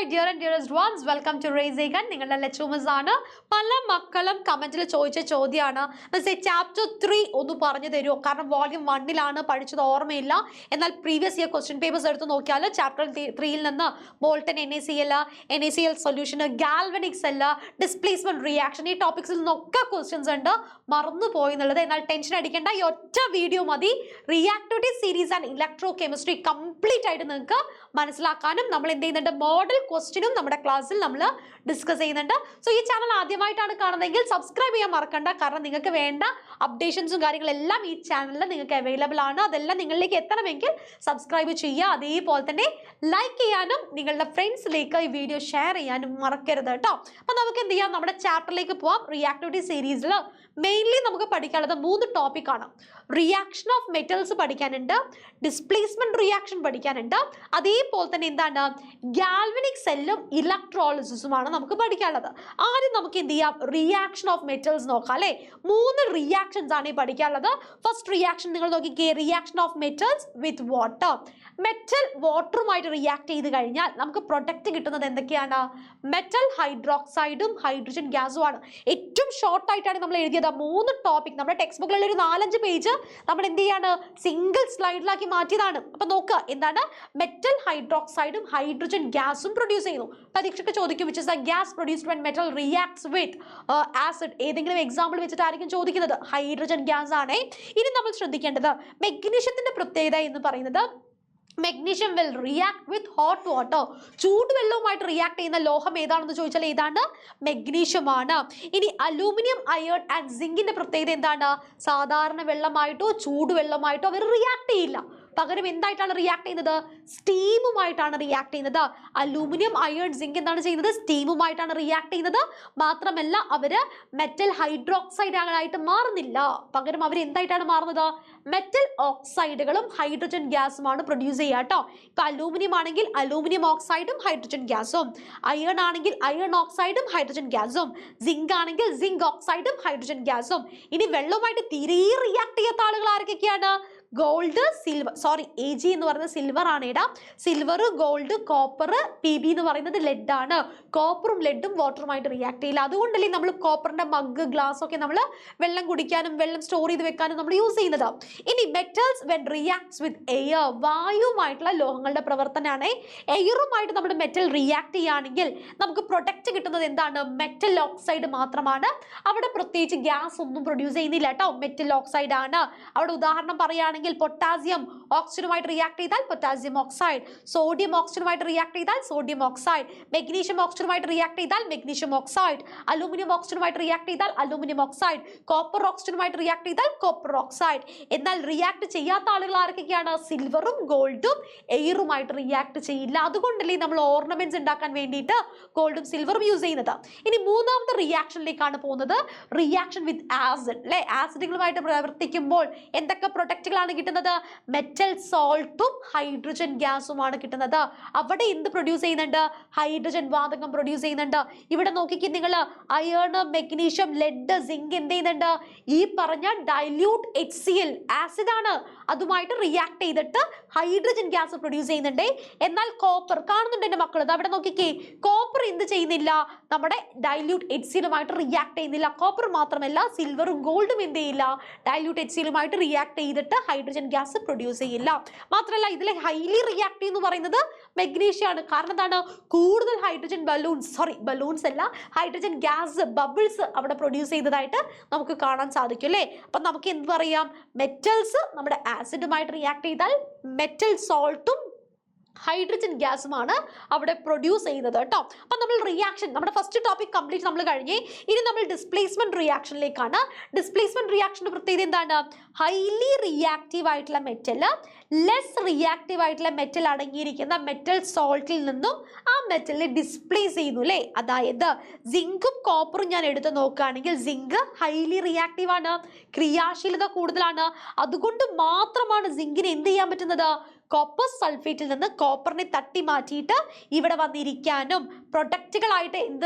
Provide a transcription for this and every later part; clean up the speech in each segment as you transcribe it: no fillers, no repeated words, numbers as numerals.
my dear and dearest ones, welcome to Raise Again. നിങ്ങളുടെ ലച്ചുമിസ് ആണ്. പല മക്കളും കമന്റിൽ ചോദിച്ച ചോദ്യമാണ്, ചാപ്റ്റർ 3 ഒന്ന് പറഞ്ഞു തരുമോ? കാരണം വോളിയം 1 പഠിച്ചത് ഓർമ്മയില്ല. എന്നാൽ പ്രീവിയസ് ഇയർ ക്വസ്റ്റ്യൻ പേപ്പേഴ്സ് എടുത്ത് നോക്കിയാൽ ചാപ്റ്റർ 3 നിന്ന് molten NaCl solution, galvanic cell, displacement reaction, ഈ ടോപ്പിക്സിൽ നിന്നൊക്കെ ക്വസ്റ്റ്യൻസ് ഉണ്ട്. മറന്നുപോയി എന്നുള്ളത്. എന്നാൽ ടെൻഷൻ അടിക്കേണ്ട, ഈ ഒറ്റ വീഡിയോ മതി reactivity series and electro chemistry complete ആയിട്ട് നിങ്ങൾക്ക് മനസ്സിലാക്കാനും. നമ്മൾ എന്ത് ചെയ്യുന്നുണ്ട്, മോഡൽ ക്വസ്റ്റ്യനും നമ്മുടെ ക്ലാസ്സിൽ നമ്മൾ ഡിസ്കസ് ചെയ്യുന്നുണ്ട്. സോ ഈ ചാനൽ ആദ്യമായിട്ടാണ് കാണുന്നതെങ്കിൽ സബ്സ്ക്രൈബ് ചെയ്യാൻ മറക്കണ്ട. കാരണം നിങ്ങൾക്ക് വേണ്ട അപ്ഡേഷൻസും കാര്യങ്ങളെല്ലാം ഈ ചാനലിൽ നിങ്ങൾക്ക് അവൈലബിൾ ആണ്. അതെല്ലാം നിങ്ങളിലേക്ക് എത്തണമെങ്കിൽ സബ്സ്ക്രൈബ് ചെയ്യുക. അതേപോലെ തന്നെ ലൈക്ക് ചെയ്യാനും നിങ്ങളുടെ ഫ്രണ്ട്സിലേക്ക് ഈ വീഡിയോ ഷെയർ ചെയ്യാനും മറക്കരുത് കേട്ടോ. അപ്പൊ നമുക്ക് എന്ത് ചെയ്യാം, നമ്മുടെ ചാപ്റ്ററിലേക്ക് പോവാം. റിയാക്ടിവിറ്റി സീരീസിൽ മെയിൻലി നമുക്ക് പഠിക്കാനുള്ളത് 3 ടോപ്പിക്കാണ്. റിയാക്ഷൻ ഓഫ് മെറ്റൽസ് പഠിക്കാനുണ്ട്, ഡിസ്പ്ലേസ്മെന്റ് റിയാക്ഷൻ പഠിക്കാനുണ്ട്, അതേപോലെ തന്നെ എന്താണ് ഗാൽവനിക് സെല്ലും ഇലക്ട്രോളിസിസുമാണ് നമുക്ക് പഠിക്കാനുള്ളത്. ആദ്യം നമുക്ക് എന്ത് ചെയ്യാം, റിയാക്ഷൻ ഓഫ് മെറ്റൽസ് നോക്കാം അല്ലെ. 3 റിയാക്ഷൻസ് ആണ് ഈ പഠിക്കാനുള്ളത്. ഫസ്റ്റ് റിയാക്ഷൻ നിങ്ങൾ നോക്കിക്കേ, reaction of metals with water. Metal വാട്ടറുമായിട്ട് റിയാക്ട് ചെയ്ത് കഴിഞ്ഞാൽ നമുക്ക് പ്രൊഡക്റ്റ് കിട്ടുന്നത് എന്തൊക്കെയാണ്? മെറ്റൽ ഹൈഡ്രോക്സൈഡും ഹൈഡ്രജൻ ഗ്യാസും ആണ്. ഏറ്റവും ഷോർട്ട് ആയിട്ടാണ് നമ്മൾ എഴുതിയത് 3 ടോപ്പിക്. നമ്മുടെ ടെക്സ്റ്റ് ബുക്കിലുള്ള ഒരു 4-5 പേജ് നമ്മൾ എന്ത് ചെയ്യാണ്, സിംഗിൾ സ്ലൈഡിലാക്കി മാറ്റിയതാണ്. അപ്പൊ നോക്കുക, എന്താണ് മെറ്റൽ ഹൈഡ്രോക്സൈഡും ഹൈഡ്രജൻ ഗ്യാസും പ്രൊഡ്യൂസ് ചെയ്യുന്നു. പരീക്ഷയ്ക്ക് ചോദിക്കും which is the gas produced when metal reacts with acid. ഏതെങ്കിലും എക്സാമ്പിൾ വെച്ചിട്ടായിരിക്കും ചോദിക്കുന്നത്. ഹൈഡ്രജൻ ഗ്യാസ് ആണ്. ഇനി നമ്മൾ ശ്രദ്ധിക്കേണ്ടത് മെഗ്നീഷ്യത്തിന്റെ പ്രത്യേകത എന്ന് പറയുന്നത്, magnesium will react with hot water. ചൂടുവെള്ളവുമായിട്ട് റിയാക്ട് ചെയ്യുന്ന ലോഹം ഏതാണെന്ന് ചോദിച്ചാൽ ഏതാണ്? മെഗ്നീഷ്യം ആണ്. ഇനി അലൂമിനിയം, അയേൺ ആൻഡ് സിങ്കിന്റെ പ്രത്യേകത എന്താണ്? സാധാരണ വെള്ളമായിട്ടോ ചൂടുവെള്ളമായിട്ടോ അവർ റിയാക്ട് ചെയ്യില്ല. പകരം എന്തായിട്ടാണ് റിയാക്ട് ചെയ്യുന്നത്? സ്റ്റീമുമായിട്ടാണ് റിയാക്ട് ചെയ്യുന്നത്. അലൂമിനിയം, അയേൺ, സിങ്ക് എന്താണ് ചെയ്യുന്നത്? സ്റ്റീമുമായിട്ടാണ് റിയാക്ട് ചെയ്യുന്നത്. മാത്രമല്ല അവര് മെറ്റൽ ഹൈഡ്രോക്സൈഡ് ആയിട്ട് മാറുന്നില്ല. പകരം അവർ എന്തായിട്ടാണ് മാറുന്നത്? മെറ്റൽ ഓക്സൈഡുകളും ഹൈഡ്രജൻ ഗ്യാസുമാണ് പ്രൊഡ്യൂസ് ചെയ്യുക കേട്ടോ. ഇപ്പൊ അലൂമിനിയം ആണെങ്കിൽ അലൂമിനിയം ഓക്സൈഡും ഹൈഡ്രജൻ ഗ്യാസും, അയേൺ ആണെങ്കിൽ അയേൺ ഓക്സൈഡും ഹൈഡ്രജൻ ഗ്യാസും, സിങ്ക് ആണെങ്കിൽ സിങ്ക് ഓക്സൈഡും ഹൈഡ്രജൻ ഗ്യാസും. ഇനി വെള്ളവുമായിട്ട് തീരെ റിയാക്ട് ചെയ്യാത്ത ആളുകൾ ആരൊക്കെയാണ്? ഗോൾഡ്, സിൽവർ, സോറി AG എന്ന് പറയുന്നത് സിൽവർ ആണ് ഇടാം. സിൽവർ, ഗോൾഡ്, കോപ്പർ, PB എന്ന് പറയുന്നത് ലെഡ് ആണ്. കോപ്പറും ലെഡും വാട്ടറുമായിട്ട് റിയാക്ട് ചെയ്യില്ല. അതുകൊണ്ടല്ലേ നമ്മൾ കോപ്പറിന്റെ മഗ്, ഗ്ലാസ് ഒക്കെ നമ്മൾ വെള്ളം കുടിക്കാനും വെള്ളം സ്റ്റോർ ചെയ്ത് വെക്കാനും നമ്മൾ യൂസ് ചെയ്യുന്നത്. ഇനി metals when reacts with air, വായുവുമായിട്ടുള്ള ലോഹങ്ങളുടെ പ്രവർത്തനമാണ്. എയറുമായിട്ട് നമ്മൾ മെറ്റൽ റിയാക്ട് ചെയ്യുകയാണെങ്കിൽ നമുക്ക് പ്രൊഡക്റ്റ് കിട്ടുന്നത് എന്താണ്? മെറ്റൽ ഓക്സൈഡ് മാത്രമാണ്. അവിടെ പ്രത്യേകിച്ച് ഗ്യാസ് ഒന്നും പ്രൊഡ്യൂസ് ചെയ്യുന്നില്ല കേട്ടോ. മെറ്റൽ ഓക്സൈഡ് ആണ്. അവിടെ ഉദാഹരണം പറയുകയാണെങ്കിൽ പൊട്ടാസ്യം ഓക്സിജനുമായിട്ട് റിയാക്ട് ചെയ്താൽ പൊട്ടാസ്യം ഓക്സൈഡ്, സോഡിയം ഓക്സിജനുമായിട്ട് റിയാക്ട് ചെയ്താൽ സോഡിയം ഓക്സൈഡ്, മെഗ്നീഷ്യം ഓക്സിജനുമായിട്ട് റിയാക്ട് ചെയ്താൽ മെഗ്നീഷ്യം ഓക്സൈഡ്, അലൂമിനിയം ഓക്സിജനുമായിട്ട് റിയാക്ട് ചെയ്താൽ അലൂമിനിയം ഓക്സൈഡ്, കോപ്പർ ഓക്സിജനുമായിട്ട് റിയാക്ട് ചെയ്താൽ കോപ്പർ ഓക്സൈഡ്. എന്നാൽ റിയാക്ട് ചെയ്യാത്ത ആളുകൾ ആരൊക്കെയാണ്? സിൽവറും ഗോൾഡും എയറുമായിട്ട് റിയാക്ട് ചെയ്യില്ല. അതുകൊണ്ടല്ലേ നമ്മൾ ഓർണമെന്റ്സ് ഉണ്ടാക്കാൻ വേണ്ടിയിട്ട് ഗോൾഡും സിൽവറും യൂസ് ചെയ്യുന്നത്. ഇനി മൂന്നാമത്തെ റിയാക്ഷനിലേക്കാണ് പോകുന്നത്, റിയാക്ഷൻ വിത്ത് ആസിഡ് അല്ലെ. ആസിഡുകളുമായിട്ട് പ്രവർത്തിക്കുമ്പോൾ എന്തൊക്കെ പ്രൊഡക്റ്റുകളാണ് കിട്ടുന്നത്? മെറ്റൽ സോൾട്ടും ഹൈഡ്രജൻ ഗ്യാസുമാണ് കിട്ടുന്നത്. അവിടെ എന്ത് പ്രൊഡ്യൂസ് ചെയ്യുന്നുണ്ട്? ഹൈഡ്രജൻ വാതകം പ്രൊഡ്യൂസ് ചെയ്യുന്നുണ്ട്. ഇവിടെ നോക്കിക്കേ നിങ്ങൾ, അയേൺ, മെഗ്നീഷ്യം, ലെഡ്, സിങ്ക് എന്ത് ചെയ്യുന്നുണ്ട്? ഈ പറഞ്ഞ ഡൈല്യൂട്ട് HCl ആസിഡ് ആണ്, അതുമായിട്ട് റിയാക്ട് ചെയ്തിട്ട് ഹൈഡ്രജൻ ഗ്യാസ് പ്രൊഡ്യൂസ് ചെയ്യുന്നുണ്ട്. എന്നാൽ കോപ്പർ കാണുന്നുണ്ട് എന്റെ മക്കൾ, അവിടെ നോക്കിക്കേ, കോപ്പർ എന്ത് ചെയ്യുന്നില്ല? നമ്മുടെ ഡൈല്യൂട്ട് HCluമായിട്ട് റിയാക്ട് ചെയ്യുന്നില്ല. കോപ്പർ മാത്രമല്ല സിൽവറും ഗോൾഡും എന്ത് ചെയ്യില്ല? ഡൈല്യൂട്ട് HCluമായിട്ട് റിയാക്ട് ചെയ്തിട്ട് ഹൈഡ്രജൻ ഗ്യാസ് പ്രൊഡ്യൂസ് ചെയ്യില്ല. മാത്രമല്ല ഇതിലെ ഹൈലി റിയാക്റ്റീവ് എന്ന് പറയുന്നത് മെഗ്നീഷ്യം ആണ്. കാരണം എന്താണ്? കൂടുതൽ ഹൈഡ്രജൻ ബലൂൺസ് അല്ല, ഹൈഡ്രജൻ ഗ്യാസ് ബബിൾസ് അവിടെ പ്രൊഡ്യൂസ് ചെയ്തതായിട്ട് നമുക്ക് കാണാൻ സാധിക്കും അല്ലേ. അപ്പൊ നമുക്ക് എന്ത് പറയാം, മെറ്റൽസ് നമ്മുടെ ആസിഡുമായിട്ട് റിയാക്ട് ചെയ്താൽ മെറ്റൽ സോൾട്ടും ഹൈഡ്രജൻ ഗ്യാസുമാണ് അവിടെ പ്രൊഡ്യൂസ് ചെയ്യുന്നത് കേട്ടോ. അപ്പൊ നമ്മൾ റിയാക്ഷൻ, നമ്മുടെ ഫസ്റ്റ് ടോപ്പിക് കംപ്ലീറ്റ് നമ്മൾ കഴിഞ്ഞ് ഇനി നമ്മൾ ഡിസ്പ്ലേസ്മെന്റ് റിയാക്ഷനിലേക്കാണ്. ഡിസ്പ്ലേസ്മെന്റ് റിയാക്ഷന്റെ പ്രത്യേകത എന്താണ്? ഹൈലി റിയാക്റ്റീവ് ആയിട്ടുള്ള മെറ്റൽ ലെസ് റിയാക്റ്റീവ് ആയിട്ടുള്ള മെറ്റൽ അടങ്ങിയിരിക്കുന്ന മെറ്റൽ സോൾട്ടിൽ നിന്നും ആ മെറ്റലിനെ ഡിസ്പ്ലേസ് ചെയ്യുന്നു അല്ലേ. അതായത് സിങ്കും കോപ്പറും ഞാൻ എടുത്ത് നോക്കുകയാണെങ്കിൽ സിങ്ക് ഹൈലി റിയാക്റ്റീവ് ആണ്, ക്രിയാശീലത കൂടുതലാണ്. അതുകൊണ്ട് മാത്രമാണ് സിങ്കിന് എന്ത് ചെയ്യാൻ പറ്റുന്നത്? കോപ്പർ സൾഫേറ്റിൽ നിന്ന് കോപ്പറിനെ തട്ടി മാറ്റിയിട്ട് ഇവിടെ വന്നിരിക്കാനും പ്രൊഡക്റ്റുകളായിട്ട്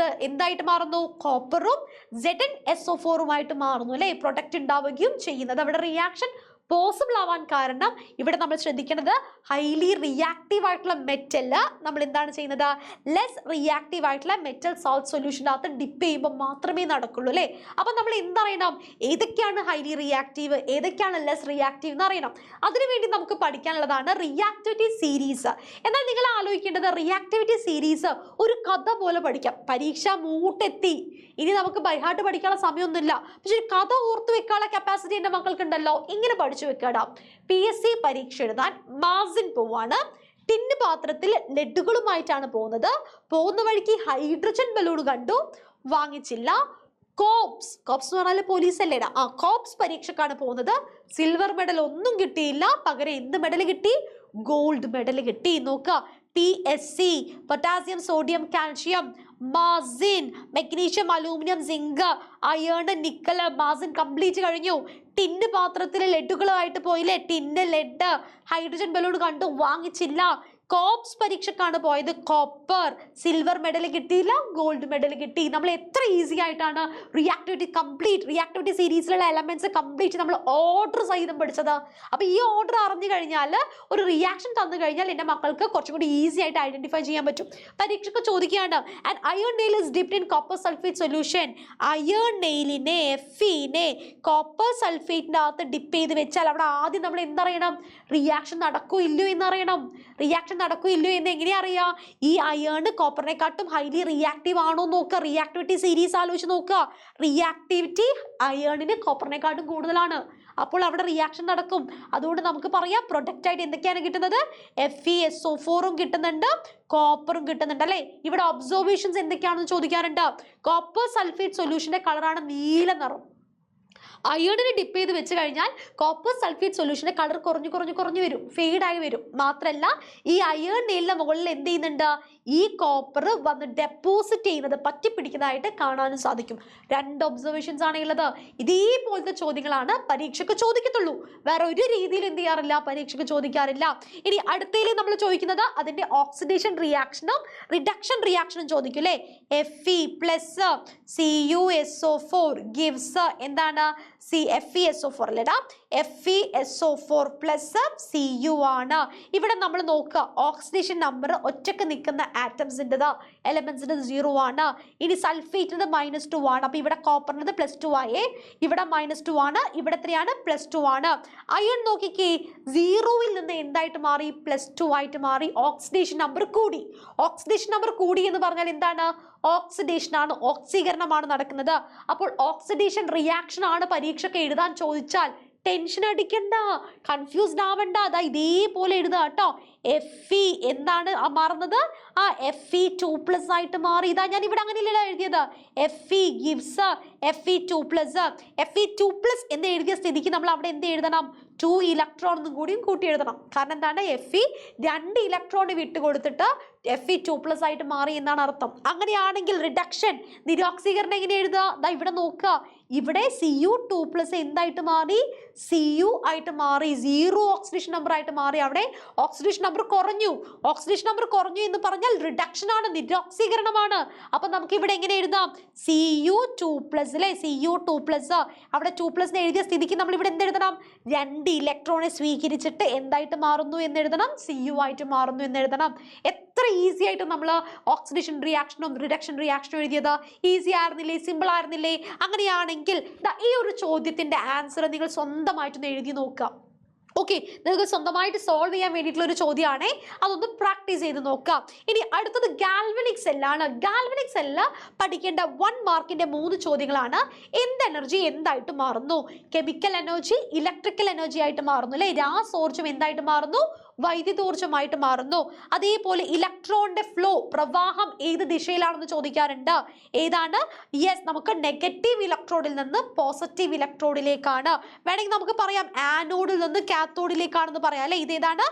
എന്തായിട്ട് മാറുന്നു? കോപ്പറും ZnSO4 മാറുന്നു അല്ലേ. പ്രൊഡക്റ്റ് ഉണ്ടാവുകയും ചെയ്യുന്നത്. അവിടെ റിയാക്ഷൻ പോസിബിൾ ആവാൻ കാരണം ഇവിടെ നമ്മൾ ശ്രദ്ധിക്കേണ്ടത് ഹൈലി റിയാക്റ്റീവ് ആയിട്ടുള്ള മെറ്റൽ നമ്മൾ എന്താണ് ചെയ്യുന്നത്, ലെസ് റിയാക്റ്റീവ് ആയിട്ടുള്ള മെറ്റൽ സോൾട്ട് സൊല്യൂഷനകത്ത് ഡിപ്പ് ചെയ്യുമ്പോൾ മാത്രമേ നടക്കുള്ളൂ അല്ലേ. അപ്പൊ നമ്മൾ എന്തറിയണം, ഏതൊക്കെയാണ് ഹൈലി റിയാക്റ്റീവ്, ഏതൊക്കെയാണ് ലെസ് റിയാക്റ്റീവ് എന്ന് അറിയണം. അതിനുവേണ്ടി നമുക്ക് പഠിക്കാനുള്ളതാണ് റിയാക്ടിവിറ്റി സീരീസ്. എന്നാൽ നിങ്ങൾ ആലോചിക്കേണ്ടത് റിയാക്ടിവിറ്റി സീരീസ് ഒരു കഥ പോലെ പഠിക്കാം. പരീക്ഷ മൂട്ടെത്തി, ഇനി നമുക്ക് ബൈഹാർട്ട് പഠിക്കാനുള്ള സമയമൊന്നുമില്ല, പക്ഷെ കഥ ഓർത്തു വെക്കാനുള്ള കപ്പാസിറ്റി എൻ്റെ മക്കൾക്കുണ്ടല്ലോ. ഇങ്ങനെ പഠിച്ചു വെക്കണം. PSC പരീക്ഷ എഴുതാൻ മാസിൻ പോവാണ്. ടിന്ന് പാത്രത്തിൽ ലഡുകളുമായിട്ടാണ് പോകുന്നത്. പോകുന്ന വഴിക്ക് ഹൈഡ്രജൻ ബലൂൺ കണ്ടു, വാങ്ങിച്ചില്ല. കോപ്സ് എന്ന് പറഞ്ഞാൽ പോലീസ് അല്ലേടാ, കോപ്സ് പരീക്ഷക്കാണ് പോകുന്നത്. സിൽവർ മെഡൽ ഒന്നും കിട്ടിയില്ല, പകരം എന്ത് മെഡൽ കിട്ടി, ഗോൾഡ് മെഡൽ കിട്ടി. നോക്കുക, PSC പൊട്ടാസ്യം, സോഡിയം, കാൽഷ്യം, മാസിൻ, magnesium, aluminium, zinc, iron, nickel, മാസിൻ കംപ്ലീറ്റ് കഴിഞ്ഞു. ടിന്ന് പാത്രത്തിൽ ലഡുകളുമായിട്ട് പോയില്ലേ, ടിന്ന്, ലെഡ്, ഹൈഡ്രജൻ ബലൂൺ കണ്ടു, വാങ്ങിച്ചില്ല. കോപ്സ് പരീക്ഷക്കാണ് പോയത്, കോപ്പർ, സിൽവർ മെഡൽ കിട്ടിയില്ല, ഗോൾഡ് മെഡൽ കിട്ടി. നമ്മൾ എത്ര ഈസി ആയിട്ടാണ് റിയാക്ടിവിറ്റി സീരീസിലുള്ള എലമെന്റ്സ് കംപ്ലീറ്റ് നമ്മൾ ഓർഡർ സഹിതം പഠിച്ചത്. അപ്പൊ ഈ ഓർഡർ അറിഞ്ഞു കഴിഞ്ഞാൽ, ഒരു റിയാക്ഷൻ തന്നു കഴിഞ്ഞാൽ എൻ്റെ മക്കൾക്ക് കുറച്ചും കൂടി ഈസി ആയിട്ട് ഐഡന്റിഫൈ ചെയ്യാൻ പറ്റും. പരീക്ഷയ്ക്ക് ചോദിക്കുകയാണ്, and iron nail is dipped in copper sulphate solution. Iron നെയിലിനെ, Fe-നെ കോപ്പർ സൾഫേറ്റിന്റെ അകത്ത് ഡിപ്പ് ചെയ്ത് വെച്ചാൽ അവിടെ ആദ്യം നമ്മൾ എന്തറിയണം, റിയാക്ഷൻ നടക്കോ ഇല്ലയോ എന്നറിയണം. റിയാക്ഷൻ നടക്കോ ഇല്ലയോ എന്ന് എങ്ങനെയാ അറിയാം, ഈ അയേൺ കോപ്പറിനെക്കാട്ടും ഹൈലി റിയാക്റ്റീവ് ആണോ നോക്കുക. റിയാക്ടിവിറ്റി സീരീസ് ആലോചിച്ച് നോക്കുക, റിയാക്ടിവിറ്റി അയേണിന് കോപ്പറിനെക്കാട്ടും കൂടുതലാണ്. അപ്പോൾ അവിടെ റിയാക്ഷൻ നടക്കും. അതുകൊണ്ട് നമുക്ക് പറയാം പ്രൊഡക്റ്റ് ആയിട്ട് എന്തൊക്കെയാണ് കിട്ടുന്നത്, FeSO4 കിട്ടുന്നുണ്ട്, കോപ്പറും കിട്ടുന്നുണ്ട് അല്ലെ. ഇവിടെ ഒബ്സർവേഷൻസ് എന്തൊക്കെയാണെന്ന് ചോദിക്കാറുണ്ട്. കോപ്പർ സൾഫേറ്റ് സൊല്യൂഷന്റെ കളറാണ് നീല നിറം. അയേണിനെ ഡിപ്പ് ചെയ്ത് വെച്ച് കഴിഞ്ഞാൽ കോപ്പർ സൾഫേറ്റ് സൊല്യൂഷന്റെ കളർ കുറഞ്ഞു വരും, ഫെയ്ഡായി വരും. മാത്രമല്ല ഈ അയേൺ നെയിലിന്റെ മുകളിൽ എന്ത് ചെയ്യുന്നുണ്ട്, ഈ കോപ്പർ വന്ന് ഡെപ്പോസിറ്റ് ചെയ്യുന്നത്, പറ്റിപ്പിടിക്കുന്നതായിട്ട് കാണാനും സാധിക്കും. 2 ഒബ്സർവേഷൻസ് ആണ് ഉള്ളത്. ഇതേപോലത്തെ ചോദ്യങ്ങളാണ് പരീക്ഷയ്ക്ക് ചോദിക്കത്തുള്ളൂ. വേറെ ഒരു രീതിയിൽ എന്ത് ചെയ്യാറില്ല, പരീക്ഷയ്ക്ക് ചോദിക്കാറില്ല. ഇനി അടുത്തതിൽ നമ്മൾ ചോദിക്കുന്നത് അതിന്റെ ഓക്സിഡേഷൻ റിയാക്ഷനും റിഡക്ഷൻ റിയാക്ഷനും ചോദിക്കും അല്ലേ. Fe പ്ലസ് CuSO4 ഗിവ്സ് എന്താണ്, FeSO4 അല്ലേടാ, FeSO4 പ്ലസ് Cu ആണ്. ഇവിടെ നമ്മൾ നോക്കുക, ഓക്സിഡേഷൻ നമ്പർ ഒറ്റക്ക് നിൽക്കുന്ന ആറ്റംസിൻ്റെ എലമെന്റ്സിന്റെ 0 ആണ്. ഇനി സൾഫേറ്റിന്റെ -2 ആണ്. അപ്പൊ ഇവിടെ കോപ്പറിന്റെ +2 ആയേ, ഇവിടെ -2 ആണ്, ഇവിടെ എത്രയാണ്, +2 ആണ്. അയൺ നോക്കിക്കേ, 0-ൽ നിന്ന് എന്തായിട്ട് മാറി, +2 ആയിട്ട് മാറി. ഓക്സിഡേഷൻ നമ്പർ കൂടി. ഓക്സിഡേഷൻ നമ്പർ കൂടി എന്ന് പറഞ്ഞാൽ എന്താണ്, ഓക്സിഡേഷൻ ആണ്, ഓക്സീകരണമാണ് നടക്കുന്നത്. അപ്പോൾ ഓക്സിഡേഷൻ റിയാക്ഷൻ ആണ് പരീക്ഷയ്ക്ക് എഴുതാൻ ചോദിച്ചാൽ ടെൻഷൻ അടിക്കണ്ട, കൺഫ്യൂസ്ഡ് ആവണ്ട. അതാ ഇതേപോലെ എഴുതുക കേട്ടോ. Fe എന്താണ് മാറുന്നത്, Fe2+ ആയിട്ട് മാറി. ഇതാ ഞാൻ ഇവിടെ അങ്ങനെയല്ല എഴുതിയത്, Fe gives Fe2+ എന്ന് എഴുതിയ സ്ഥിതിക്ക് നമ്മൾ അവിടെ എന്ത് എഴുതണം, 2 ഇലക്ട്രോൺ കൂടിയും കൂട്ടി എഴുതണം. കാരണം എന്താണ്, Fe 2 ഇലക്ട്രോൺ വിട്ട് കൊടുത്തിട്ട് Fe2+ ആയിട്ട് മാറി എന്നാണ് അർത്ഥം. അങ്ങനെയാണെങ്കിൽ റിഡക്ഷൻ, നിരോക്സീകരണം എങ്ങനെ എഴുതുക, ഇവിടെ നോക്കുക, ഇവിടെ Cu2+ എന്തായിട്ട് മാറി, Cu ആയിട്ട് മാറി, 0 ഓക്സിഡേഷൻ നമ്പർ ആയിട്ട് മാറി. അവിടെ ഓക്സിഡേഷൻ നമ്പർ കുറഞ്ഞു. ഓക്സിഡേഷൻ നമ്പർ കുറഞ്ഞു എന്ന് പറഞ്ഞാൽ റിഡക്ഷൻ ആണ്, നിരോക്സീകരണമാണ്. അപ്പൊ നമുക്ക് ഇവിടെ എങ്ങനെ എഴുതാം, Cu2+ അല്ലെ, Cu2+. അവിടെ 2+ എഴുതിയ സ്ഥിതിക്ക് നമ്മൾ ഇവിടെ എന്തെഴുതണം, 2 ഇലക്ട്രോണെ സ്വീകരിച്ചിട്ട് എന്തായിട്ട് മാറുന്നു എന്ന് എഴുതണം, Cu ആയിട്ട് മാറുന്നു എന്ന് എഴുതണം. എത്ര ഈസി ആയിട്ട് നമ്മൾ ഓക്സിഡേഷൻ റിയാക്ഷനും റിഡക്ഷൻ റിയാക്ഷനും എഴുതിയത്. ഈസി ആയിരുന്നില്ലേ, സിമ്പിൾ ആയിരുന്നില്ലേ? അങ്ങനെയാണെങ്കിൽ ഈ ഒരു ചോദ്യത്തിന്റെ ആൻസർ നിങ്ങൾ സ്വന്തമായിട്ടൊന്ന് എഴുതി നോക്കുക. ഓക്കെ, നിങ്ങൾക്ക് സ്വന്തമായിട്ട് സോൾവ് ചെയ്യാൻ വേണ്ടിയിട്ടുള്ള ഒരു ചോദ്യമാണേ, അതൊന്ന് പ്രാക്ടീസ് ചെയ്ത് നോക്കാം. ഇനി അടുത്തത് ഗാൽവനിക് സെല്ലാണ്. ഗാൽവനിക് സെല്ല് പഠിക്കേണ്ട 1 മാർക്കിന്റെ 3 ചോദ്യങ്ങളാണ്. എന്ത് എനർജി എന്തായിട്ട് മാറുന്നു, കെമിക്കൽ എനർജി ഇലക്ട്രിക്കൽ എനർജി ആയിട്ട് മാറുന്നു അല്ലെ, രാസോർജം എന്തായിട്ട് മാറുന്നു, വൈദ്യുതോർജ്ജമായിട്ട് മാറുന്നു. അതേപോലെ ഇലക്ട്രോണിന്റെ ഫ്ലോ, പ്രവാഹം ഏത് ദിശയിലാണെന്ന് ചോദിക്കാറുണ്ട്. ഏതാണ്, യെസ്, നമുക്ക് നെഗറ്റീവ് ഇലക്ട്രോഡിൽ നിന്ന് പോസിറ്റീവ് ഇലക്ട്രോഡിലേക്കാണ്. വേണമെങ്കിൽ നമുക്ക് പറയാം ആനോഡിൽ നിന്ന് കാത്തോഡിലേക്കാണെന്ന് പറയാം അല്ലെ. ഇതേതാണ്,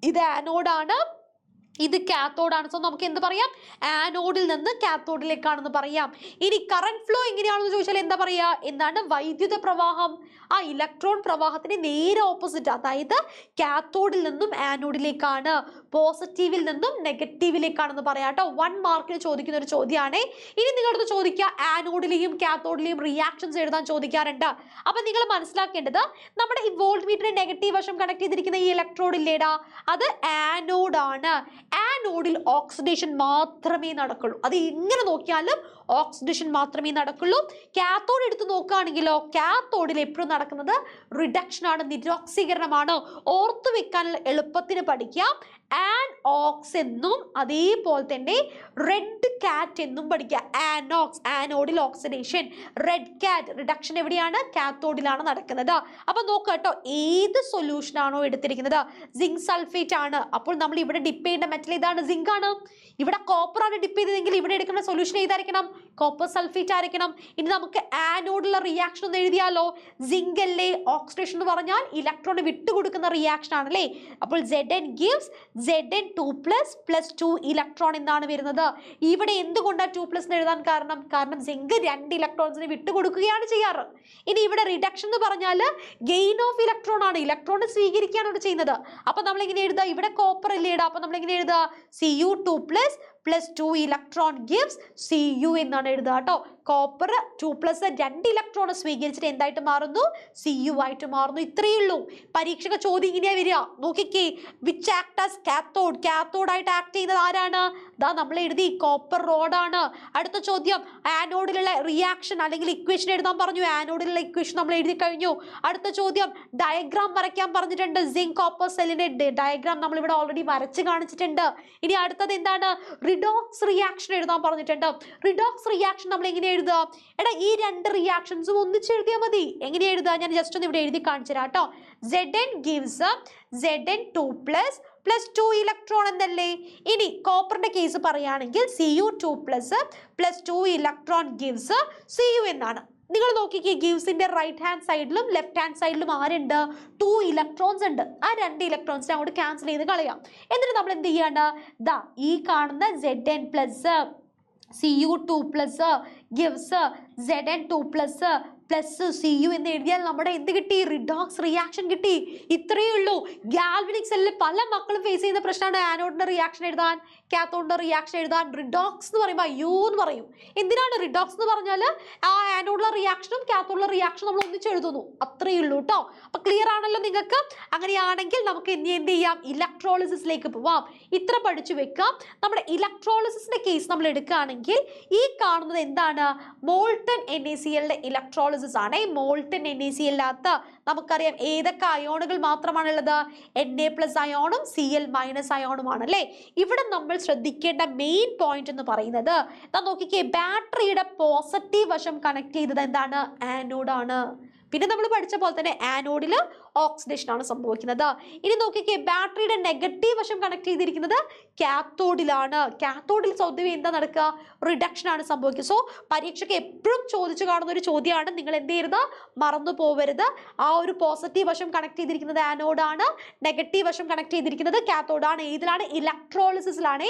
ഇത് ആനോഡാണ്, ഇത് കാത്തോഡാണ്. സോ നമുക്ക് എന്ത് പറയാം? ആനോഡിൽ നിന്ന് കാത്തോഡിലേക്കാണെന്ന് പറയാം. ഇനി കറന്റ് ഫ്ലോ എങ്ങനെയാണെന്ന് ചോദിച്ചാൽ എന്താ പറയാ? എന്താണ്? വൈദ്യുത പ്രവാഹം ആ ഇലക്ട്രോൺ പ്രവാഹത്തിന് നേരെ ഓപ്പോസിറ്റ്, അതായത് കാത്തോഡിൽ നിന്നും ആനോഡിലേക്കാണ്, പോസിറ്റീവിൽ നിന്നും നെഗറ്റീവിലേക്കാണെന്ന് പറയാം കേട്ടോ. 1 മാർക്കിന് ചോദിക്കുന്ന ഒരു ചോദ്യമാണ്. ഇനി നിങ്ങളടുത്ത് ചോദിക്കുക ആനോഡിലെയും കാത്തോഡിലെയും റിയാക്ഷൻസ് എഴുതാൻ ചോദിക്കാറുണ്ട്. അപ്പൊ നിങ്ങൾ മനസ്സിലാക്കേണ്ടത് നമ്മുടെ ഈ വോൾട്ട് മീറ്ററിന്റെ നെഗറ്റീവ് വശം കണക്ട് ചെയ്തിരിക്കുന്ന ഈ ഇലക്ട്രോഡ് ഇല്ലേടാ, അത് ആനോഡാണ്. ആനോഡിൽ ഓക്സിഡേഷൻ മാത്രമേ നടക്കുള്ളൂ. അത് എങ്ങനെ നോക്കിയാലും ഓക്സിഡേഷൻ മാത്രമേ നടക്കുള്ളൂ. കാത്തോഡ് എടുത്ത് നോക്കുകയാണെങ്കിലോ കാത്തോഡിൽ എപ്പോഴും നടക്കുന്നത് റിഡക്ഷൻ ആണ്, നിരോക്സീകരണമാണ്. ഓർത്തു വെക്കാനുള്ള എളുപ്പത്തിന് പഠിക്കാം. ആനോക്സ് എന്നും അതേപോലെ തന്നെ റെഡ് കാറ്റ് എന്നും പഠിക്കുക. ആനോക്സ് ആനോഡിൽ ഓക്സിഡേഷൻ, റെഡ് കാറ്റ് റിഡക്ഷൻ എവിടെയാണ്? കാത്തോഡിലാണ് നടക്കുന്നത്. അപ്പൊ നോക്കുക കേട്ടോ, ഏത് സൊല്യൂഷൻ ആണോ എടുത്തിരിക്കുന്നത്, സിങ്ക് സൾഫേറ്റ് ആണ്, അപ്പോൾ നമ്മൾ ഇവിടെ ഡിപ്പ് ചെയ്യേണ്ട മെറ്റൽ ഏതാണ്? സിങ്ക് ആണ്. ഇവിടെ കോപ്പർ ആണ് ഡിപ്പ് ചെയ്തതെങ്കിൽ ഇവിടെ എടുക്കുന്ന സൊല്യൂഷൻ ഏതായിരിക്കണം? കോപ്പർ സൾഫേറ്റ് ആയിരിക്കണം. ഇനി നമുക്ക് ആനോഡിലുള്ള റിയാക്ഷൻ ഒന്ന് എഴുതിയാലോ? സിങ്ക് അല്ലേ? ഓക്സിഡേഷൻ എന്ന് പറഞ്ഞാൽ ഇലക്ട്രോൺ വിട്ടുകൊടുക്കുന്ന റിയാക്ഷൻ ആണല്ലേ. അപ്പോൾ Zn gives Zn2 plus 2 electron എന്നാണ് വരുന്നത്. ഇവിടെ എന്തുകൊണ്ടാണ് 2+ എന്ന് എഴുതാൻ കാരണം? കാരണം സിങ്ക് 2 ഇലക്ട്രോൺസിന് വിട്ടുകൊടുക്കുകയാണ് ചെയ്യാറ്. ഇനി ഇവിടെ റിഡക്ഷൻ എന്ന് പറഞ്ഞാൽ ഗെയിൻ ഓഫ് ഇലക്ട്രോൺ ആണ്, ഇലക്ട്രോൺ സ്വീകരിക്കുകയാണ് ഇവിടെ ചെയ്യുന്നത്. അപ്പൊ നമ്മൾ എങ്ങനെ എഴുതുക? ഇവിടെ കോപ്പർ അല്ലേ ഇടാ, അപ്പൊ നമ്മൾ എങ്ങനെ എഴുതുക? Cu2+ plus 2 electron gives Cu എന്നാണ് എഴുതുക കേട്ടോ. കോപ്പർ 2+ 2 ഇലക്ട്രോൺ സ്വീകരിച്ചിട്ട് എന്തായിട്ട് മാറുന്നു? Cu ആയിട്ട് മാറുന്നു. ഇത്രയേ ഉള്ളൂ. പരീക്ഷക ചോദ്യം ഇങ്ങനെയാ വരിക. നോക്കിക്കേ, which act as cathode, cathode ആയിട്ട് ആക്ട് ചെയ്യുന്നത് ആരാണ്? ദാ നമ്മൾ എഴുതി, കോപ്പർ റോഡാണ്. അടുത്ത ചോദ്യം, ആനോഡിലുള്ള റിയാക്ഷൻ അല്ലെങ്കിൽ ഇക്വേഷൻ എഴുതാൻ പറഞ്ഞു. ആനോഡിലുള്ള ഇക്വേഷൻ നമ്മൾ എഴുതി കഴിഞ്ഞു. അടുത്ത ചോദ്യം, ഡയഗ്രാം വരയ്ക്കാൻ പറഞ്ഞിട്ടുണ്ട്. സിങ്ക് കോപ്പർ സെല്ലിന്റെ ഡയഗ്രാം നമ്മൾ ഇവിടെ ഓൾറെഡി വരച്ച് കാണിച്ചിട്ടുണ്ട്. ഇനി അടുത്തത് എന്താണ്? റിഡോക്സ് റിയാക്ഷൻ എഴുതാൻ പറഞ്ഞിട്ടുണ്ട്. റിഡോക്സ് റിയാക്ഷൻ നമ്മൾ എങ്ങനെ എഴുതുക? എടാ, ഈ 2 റിയാക്ഷൻസും ഒന്നിച്ച് എഴുതിയാൽ മതി. എങ്ങനെ എഴുതുക? ഞാൻ ജസ്റ്റ് ഒന്ന് ഇവിടെ എഴുതി കാണിച്ചു തരാം കേട്ടോ. Zn gives Zn2 plus 2 electron എന്നല്ലേ. ഇനി കോപ്പറിന്റെ കേസ് പറയുകയാണെങ്കിൽ Cu2 plus 2 electron gives Cu എന്നാണ്. നിങ്ങൾ നോക്കിക്കേ, ഗിവ്സിന്റെ റൈറ്റ് ഹാൻഡ് സൈഡിലും ലെഫ്റ്റ് ഹാൻഡ് സൈഡിലും ആരുണ്ട്? 2 ഇലക്ട്രോൺസ് ഉണ്ട്. ആ 2 ഇലക്ട്രോൺസിനെ അങ്ങോട്ട് ക്യാൻസൽ ചെയ്ത് കളയാം. എന്നിട്ട് നമ്മൾ എന്ത് ചെയ്യാണ്? ദാ ഈ കാണുന്ന Zn plus Cu2 plus gives Zn2 plus Cu എന്ന് എഴുതിയാൽ നമ്മുടെ എന്ത് കിട്ടി? റിഡോക്സ് റിയാക്ഷൻ കിട്ടി. ഇത്രയേ ഉള്ളൂ. ഗാൽവനിക് സെല്ലിൽ പല മക്കളും ഫേസ് ചെയ്യുന്ന പ്രശ്നമാണ് ആനോഡിന്റെ റിയാക്ഷൻ എഴുതാൻ, കാത്തോഡിന്റെ റിയാക്ഷൻ എഴുതാൻ. റിഡോക്സ് എന്ന് പറയുമ്പോൾ അയ്യോ എന്ന് പറയും. എന്തിനാണ് റിഡോക്സ് എന്ന് പറഞ്ഞാൽ? ആ ആനോഡിലെ റിയാക്ഷനും കാത്തോഡിലെ റിയാക്ഷനും നമ്മൾ ഒന്നിച്ച് എഴുതുന്നു. അത്രയേ ഉള്ളൂ കേട്ടോ. അപ്പൊ ക്ലിയർ ആണല്ലോ നിങ്ങൾക്ക്? അങ്ങനെയാണെങ്കിൽ നമുക്ക് എന്ത് ചെയ്യാം? ഇലക്ട്രോളിസിസിലേക്ക് പോവാം. ഇത്ര പഠിച്ചു വെക്കാം. നമ്മുടെ ഇലക്ട്രോളിസിന്റെ കേസ് നമ്മൾ എടുക്കുകയാണെങ്കിൽ ഈ കാണുന്നത് എന്താണ്? മോൾട്ടൺ NaClന്റെ ഇലക്ട്രോളിസിസ് ആണ്. മോൾട്ടൺ NaCl നമുക്കറിയാം ഏതൊക്കെ അയോണുകൾ മാത്രമാണുള്ളത്? Na+ അയോണും Cl- അയോണുമാണ് അല്ലേ. ഇവിടെ നമ്മൾ ശ്രദ്ധിക്കേണ്ട മെയിൻ പോയിന്റ് എന്ന് പറയുന്നത്, നോക്കിക്കേ, ബാറ്ററിയുടെ പോസിറ്റീവ് വശം കണക്ട് ചെയ്തത് എന്താണ്? ആനോഡാണ്. പിന്നെ നമ്മൾ പഠിച്ച പോലെ തന്നെ ആനോഡിൽ ഓക്സിഡേഷൻ ആണ് സംഭവിക്കുന്നത്. ഇനി നോക്കിക്കേ, ബാറ്ററിയുടെ നെഗറ്റീവ് വശം കണക്ട് ചെയ്തിരിക്കുന്നത് കാത്തോഡിലാണ്. കാത്തോഡിൽ സ്വതവേ എന്താ നടക്കുക? റിഡക്ഷൻ ആണ് സംഭവിക്കുക. സോ പരീക്ഷയ്ക്ക് എപ്പോഴും ചോദിച്ചു കാണുന്ന ഒരു ചോദ്യമാണ്. നിങ്ങൾ എന്ത് ചെയ്യരുത്? മറന്നു പോവരുത്. ആ ഒരു പോസിറ്റീവ് വശം കണക്ട് ചെയ്തിരിക്കുന്നത് ആനോഡാണ്, നെഗറ്റീവ് വശം കണക്ട് ചെയ്തിരിക്കുന്നത് കാത്തോഡാണ്. ഏതിലാണ്? ഇലക്ട്രോളിസിസിലാണ്.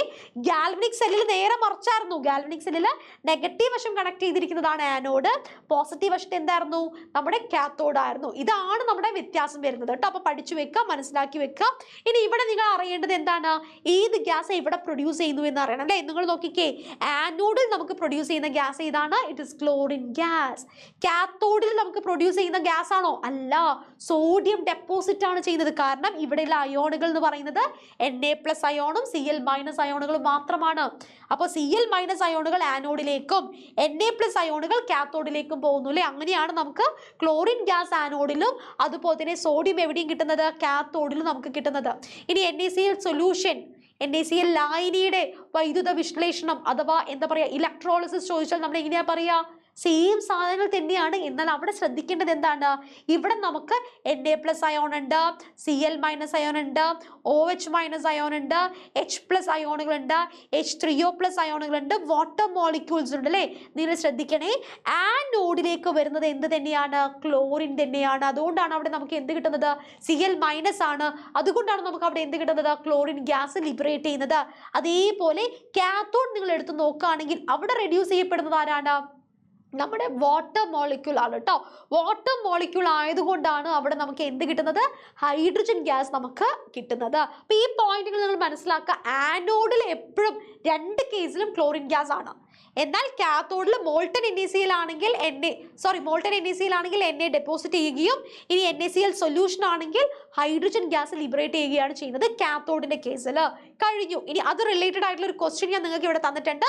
ഗാൽവനിക് സെല്ലിൽ നേരെ മറിച്ചായിരുന്നു. ഗാൽവനിക് സെല്ലിൽ നെഗറ്റീവ് വശം കണക്ട് ചെയ്തിരിക്കുന്നതാണ് ആനോഡ്, പോസിറ്റീവ് വശത്ത് എന്തായിരുന്നു? നമ്മുടെ കാത്തോഡ് ആയിരുന്നു. ഇതാണ് നമ്മുടെ വ്യത്യാസം വരുന്നത് കേട്ടോ. അപ്പൊ പഠിച്ചു വെക്കാം, മനസ്സിലാക്കി വെക്കാം. ഇനി ഇവിടെ നിങ്ങൾ അറിയേണ്ടത് എന്താണ്? ഏത് ഗ്യാസ് ഇവിടെ പ്രൊഡ്യൂസ് ചെയ്യുന്നു എന്ന് അറിയണം അല്ലേ. നിങ്ങൾ നോക്കിക്കേ, ആനോഡിൽ നമുക്ക് പ്രൊഡ്യൂസ് ചെയ്യുന്ന ഗ്യാസ് ഏതാണ്? It is chlorine gas. കാത്തോഡിൽ നമുക്ക് പ്രൊഡ്യൂസ് ചെയ്യുന്ന ഗ്യാസ് ആണോ? അല്ല, സോഡിയം ഡെപ്പോസിറ്റ് ആണ് ചെയ്യുന്നത്. കാരണം ഇവിടെയുള്ള അയോണുകൾ എന്ന് പറയുന്നത് Na+ അയോണും Cl- അയോണുകളും മാത്രമാണ്. അപ്പോൾ Cl- അയോണുകൾ ആനോഡിലേക്കും Na+ അയോണുകൾ കാത്തോഡിലേക്കും പോകുന്നു അല്ലേ. അങ്ങനെയാണ് നമുക്ക് ക്ലോറിൻ ഗ്യാസ് ആനോഡിലും അതുപോലെ തന്നെ സോഡിയം എവിടെയും കിട്ടുന്നത്? കാത്തോഡിലും നമുക്ക് കിട്ടുന്നത്. ഇനി NaCl സൊല്യൂഷൻ, NaCl ലായനിയുടെ വൈദ്യുത വിശ്ലേഷണം അഥവാ എന്താ പറയുക, ഇലക്ട്രോളിസിസ് ചോദിച്ചാൽ നമ്മൾ എങ്ങനെയാ പറയുക? സെയിം സാധനങ്ങൾ തന്നെയാണ്. എന്നാൽ അവിടെ ശ്രദ്ധിക്കേണ്ടത് എന്താണ്? ഇവിടെ നമുക്ക് Na+ അയോൺ ഉണ്ട്, Cl- അയോൺ ഉണ്ട്, OH- അയോൺ ഉണ്ട്, H+ അയോണുകളുണ്ട്, H3O+ അയോണുകളുണ്ട്, വാട്ടർ മോളിക്യൂൾസ് ഉണ്ട് അല്ലേ? നിങ്ങൾ ശ്രദ്ധിക്കണേ, ആനോഡിലേക്ക് വരുന്നത് എന്ത് തന്നെയാണ്? ക്ലോറിൻ തന്നെയാണ്. അതുകൊണ്ടാണ് അവിടെ നമുക്ക് എന്ത് കിട്ടുന്നത്? Cl- ആണ്. അതുകൊണ്ടാണ് നമുക്ക് അവിടെ എന്ത് കിട്ടുന്നത്? ക്ലോറിൻ ഗ്യാസ് ലിബറേറ്റ് ചെയ്യുന്നത്. അതേപോലെ കാത്തോഡ് നിങ്ങൾ എടുത്ത് നോക്കുകയാണെങ്കിൽ അവിടെ റെഡ്യൂസ് ചെയ്യപ്പെടുന്നത് ആരാണ്? നമ്മുടെ വാട്ടർ മോളിക്യൂൾ ആണ് കേട്ടോ. വാട്ടർ മോളിക്യൂൾ ആയതുകൊണ്ടാണ് അവിടെ നമുക്ക് എന്ത് കിട്ടുന്നത്? ഹൈഡ്രജൻ ഗ്യാസ് നമുക്ക് കിട്ടുന്നത്. അപ്പൊ ഈ പോയിന്റുകൾ നിങ്ങൾ മനസ്സിലാക്കുക. ആനോഡിൽ എപ്പോഴും രണ്ട് കേസിലും ക്ലോറിൻ ഗ്യാസ് ആണ്. എന്നാൽ കാത്തോഡിൽ മോൾട്ടൺ NaCl ആണെങ്കിൽ Na ഡെപ്പോസിറ്റ് ചെയ്യുകയും ഇനി NaCl സൊല്യൂഷൻ ആണെങ്കിൽ ഹൈഡ്രജൻ ഗ്യാസ് ലിബറേറ്റ് ചെയ്യുകയാണ് ചെയ്യുന്നത് കാത്തോഡിന്റെ കേസിൽ. കഴിഞ്ഞു. ഇനി അത് റിലേറ്റഡ് ആയിട്ടുള്ള ഒരു ക്വസ്റ്റ്യൻ ഞാൻ നിങ്ങൾക്ക് ഇവിടെ തന്നിട്ടുണ്ട്.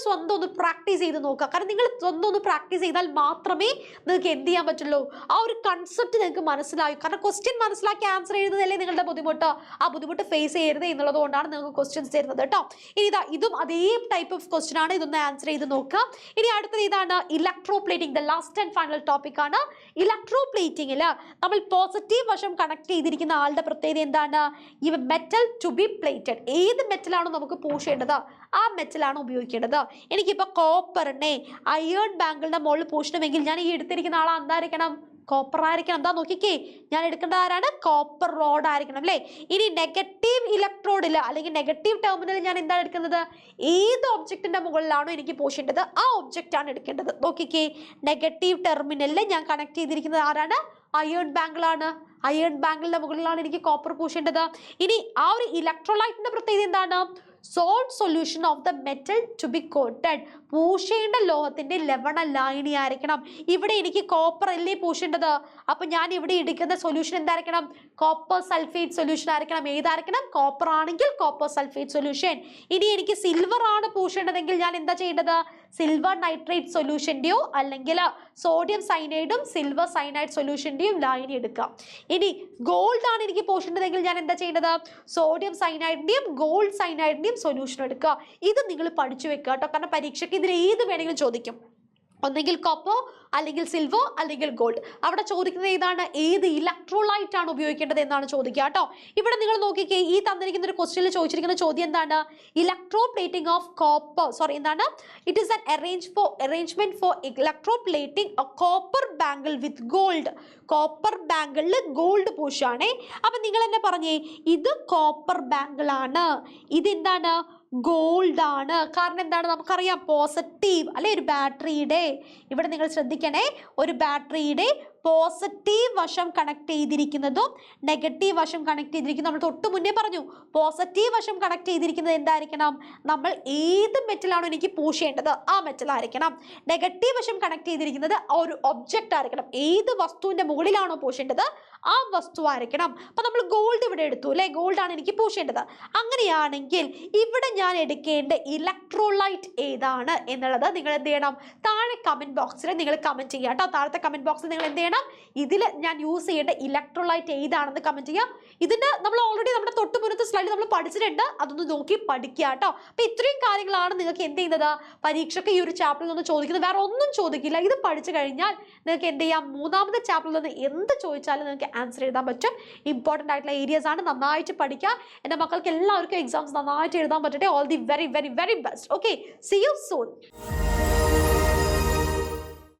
സ്വന്തം ഒന്ന് പ്രാക്ടീസ് ചെയ്ത് നോക്കുക. കാരണം നിങ്ങൾ സ്വന്തം ഒന്ന് പ്രാക്ടീസ് ചെയ്താൽ മാത്രമേ നിങ്ങൾക്ക് എന്ത് ചെയ്യാൻ പറ്റുള്ളൂ, ആ ഒരു കൺസെപ്റ്റ് നിങ്ങൾക്ക് മനസ്സിലായി. കാരണം ക്വസ്റ്റ്യൻ മനസ്സിലാക്കി ആൻസർ ചെയ്യുന്നതല്ലേ നിങ്ങളുടെ ബുദ്ധിമുട്ട്. ആ ബുദ്ധിമുട്ട് ഫേസ് ചെയ്യരുത് എന്നുള്ളത് കൊണ്ടാണ് നിങ്ങൾക്ക് ക്വസ്റ്റ്യൻസ് തരുന്നത് കേട്ടോ. ഇനി ഇതും അതേ ടൈപ്പ് ഓഫ് ക്വസ്റ്റ്യൻ ആണ്. ഇതൊന്ന് ആൻസർ ചെയ്ത് നോക്കുക. ഇനി അടുത്തത് ഇതാണ് electroplating. The last and final topic ആണ്. ഇലക്ട്രോപ്ലേറ്റിംഗിൽ നമ്മൾ പോസിറ്റീവ് വശം കണക്ട് ചെയ്തിരിക്കുന്ന ആളുടെ പ്രത്യേകത എന്താണ്? ഈ മെറ്റൽ ടു ബി പ്ലേറ്റഡ്. ഏത് മെറ്റലാണോ നമുക്ക് പൂശേണ്ടത് ആ മെറ്റലാണ് ഉപയോഗിക്കേണ്ടത്. എനിക്കിപ്പോൾ കോപ്പറിനെ അയേൺ ബാങ്കിളുടെ മുകളിൽ പൂശണമെങ്കിൽ ഞാൻ ഈ എടുത്തിരിക്കുന്ന ആൾ എന്തായിരിക്കണം? കോപ്പർ ആയിരിക്കണം. എന്താ നോക്കിക്കേ, ഞാൻ എടുക്കേണ്ട ആരാണ്? കോപ്പർ റോഡ് ആയിരിക്കണം അല്ലേ? ഇനി നെഗറ്റീവ് ഇലക്ട്രോഡിൽ അല്ലെങ്കിൽ നെഗറ്റീവ് ടെർമിനൽ ഞാൻ എന്താണ് എടുക്കുന്നത്? ഏത് ഒബ്ജക്റ്റിന്റെ മുകളിലാണോ എനിക്ക് പൂശേണ്ടത് ആ ഒബ്ജക്റ്റ് ആണ് എടുക്കേണ്ടത്. നോക്കിക്കേ, നെഗറ്റീവ് ടെർമിനലിൽ ഞാൻ കണക്ട് ചെയ്തിരിക്കുന്നത് ആരാണ്? അയേൺ ബാങ്കിളാണ്. അയേൺ ബാങ്കിളിന്റെ മുകളിലാണ് എനിക്ക് കോപ്പർ പൂശേണ്ടത്. ഇനി ആ ഒരു ഇലക്ട്രോലൈറ്റിന്റെ പ്രത്യേകത എന്താണ്? Salt solution of the metal to be coated. പൂശേണ്ട ലോഹത്തിന്റെ ലവണ ലായനി ആയിരിക്കണം. ഇവിടെ എനിക്ക് കോപ്പർ അല്ലേ പൂശേണ്ടത്. അപ്പൊ ഞാൻ ഇവിടെ എടുക്കുന്ന സൊല്യൂഷൻ എന്തായിരിക്കണം? കോപ്പർ സൾഫേറ്റ് സൊല്യൂഷൻ ആയിരിക്കണം. ഏതായിരിക്കണം? കോപ്പർ ആണെങ്കിൽ കോപ്പർ സൾഫേറ്റ് സൊല്യൂഷൻ. ഇനി എനിക്ക് സിൽവർ ആണ് പൂശേണ്ടതെങ്കിൽ ഞാൻ എന്താ ചെയ്യേണ്ടത്? സിൽവർ നൈട്രേറ്റ് സൊല്യൂഷന്റെയോ അല്ലെങ്കിൽ സോഡിയം സൈനൈഡും സിൽവർ സൈനൈഡ് സൊല്യൂഷന്റെയും ലായനി എടുക്കാം. ഇനി ഗോൾഡ് ആണ് എനിക്ക് പൂശേണ്ടതെങ്കിൽ ഞാൻ എന്താ ചെയ്യേണ്ടത്? സോഡിയം സൈനൈഡിന്റെയും ഗോൾഡ് സൈനൈഡിന്റെയും സൊല്യൂഷൻ എടുക്കുക. ഇത് നിങ്ങൾ പഠിച്ചു വെക്കുക കേട്ടോ. കാരണം പരീക്ഷയ്ക്ക് ഇതിൽ ഏത് വേണമെങ്കിലും ചോദിക്കും. ഒന്നെങ്കിൽ കോപ്പർ അല്ലെങ്കിൽ സിൽവർ അല്ലെങ്കിൽ ഗോൾഡ്. അവിടെ ചോദിക്കുന്നത് ഏതാണ്? ഏത് ഇലക്ട്രോലൈറ്റ് ആണ് ഉപയോഗിക്കേണ്ടത് എന്നാണ് ചോദിക്കുക കേട്ടോ. ഇവിടെ നിങ്ങൾ നോക്കിക്കേ, ഈ തന്നിരിക്കുന്ന ഒരു ക്വസ്റ്റ്യനിൽ ചോദിച്ചിരിക്കുന്ന ചോദ്യം എന്താണ്? ഇലക്ട്രോപ്ലേറ്റിംഗ് ഓഫ് കോപ്പർ, എന്താണ്? It is an arrangement for electroplating a copper bangle with gold. Copper ബാങ്കിളിൽ ഗോൾഡ് പൂശാണേ. അപ്പൊ നിങ്ങൾ എന്നെ പറഞ്ഞേ, ഇത് കോപ്പർ ബാങ്കിൾ ആണ്, ഇതെന്താണ്? ഗോൾഡ് ആണ്. കാരണം എന്താണ്? നമുക്കറിയാം പോസിറ്റീവ് അല്ലെ ഒരു ബാറ്ററിയുടെ. ഇവിടെ നിങ്ങൾ ശ്രദ്ധിക്കണേ, ഒരു ബാറ്ററിയുടെ പോസിറ്റീവ് വശം കണക്ട് ചെയ്തിരിക്കുന്നതും നെഗറ്റീവ് വശം കണക്ട് ചെയ്തിരിക്കുന്നതും നമ്മൾ തൊട്ട് മുന്നേ പറഞ്ഞു. പോസിറ്റീവ് വശം കണക്ട് ചെയ്തിരിക്കുന്നത് എന്തായിരിക്കണം? നമ്മൾ ഏത് മെറ്റലാണോ എനിക്ക് പൂശേണ്ടത് ആ മെറ്റൽ ആയിരിക്കണം. നെഗറ്റീവ് വശം കണക്ട് ചെയ്തിരിക്കുന്നത് ഒരു ഒബ്ജക്റ്റ് ആയിരിക്കണം. ഏത് വസ്തുവിന്റെ മുകളിലാണോ പൂശേണ്ടത് ആ വസ്തു ആയിരിക്കണം. അപ്പൊ നമ്മൾ ഗോൾഡ് ഇവിടെ എടുത്തു അല്ലെ, ഗോൾഡ് ആണ് എനിക്ക് പൂശേണ്ടത്. അങ്ങനെയാണെങ്കിൽ ഇവിടെ ഞാൻ എടുക്കേണ്ട ഇലക്ട്രോലൈറ്റ് ഏതാണ് എന്നുള്ളത് നിങ്ങൾ എന്ത് ചെയ്യണം? താഴെ കമന്റ് ബോക്സിൽ നിങ്ങൾ കമന്റ് ചെയ്യാം കേട്ടോ. താഴത്തെ കമന്റ് ബോക്സിൽ നിങ്ങൾ എന്ത് ചെയ്യണം? ഇതിൽ ഞാൻ യൂസ് ചെയ്യേണ്ട ഇലക്ട്രോലൈറ്റ് ഏതാണെന്ന് കമന്റ് ചെയ്യാം. ഇതിന്റെ നമ്മൾ ഓൾറെഡി നമ്മുടെ തൊട്ട് മുന്നത്തെ സ്ലൈഡിൽ നമ്മൾ പഠിച്ചിട്ടുണ്ട്. അതൊന്ന് നോക്കി പഠിക്കുക കേട്ടോ. അപ്പൊ ഇത്രയും കാര്യങ്ങളാണ് നിങ്ങൾക്ക് എന്ത് ചെയ്യുന്നത്? പരീക്ഷയ്ക്ക് ഈ ഒരു ചാപ്റ്ററിൽ നിന്ന് ചോദിക്കുന്നത്. വേറെ ഒന്നും ചോദിക്കില്ല. ഇത് പഠിച്ചു കഴിഞ്ഞാൽ നിങ്ങൾക്ക് എന്ത് ചെയ്യാം? മൂന്നാമത്തെ ചാപ്റ്ററിൽ നിന്ന് എന്ത് ചോദിച്ചാലും നിങ്ങൾക്ക് ആൻസർ എഴുതാൻ പറ്റും. ഇമ്പോർട്ടൻ്റ് ആയിട്ടുള്ള ഏരിയസ് ആണ്. നന്നായിട്ട് പഠിക്കുക. എൻ്റെ മക്കൾക്ക് എല്ലാവർക്കും എക്സാംസ് നന്നായിട്ട് എഴുതാൻ പറ്റട്ടെ. All the very very very best. Okay, see you soon.